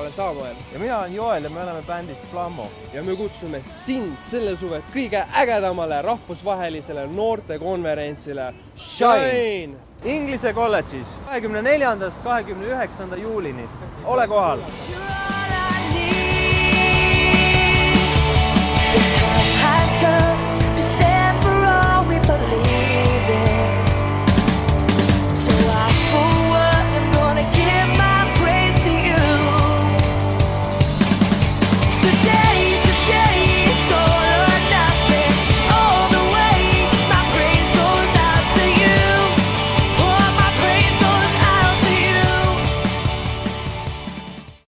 olen Samuel. Ja mina olen Joel ja me oleme bändist Flammo. Ja me kutsume sind selle suve kõige ägedamale rahvusvahelisele noortekonverentsile Shine! Inglise kolledžis 24. 29. juulini. Ole kohal! Has come.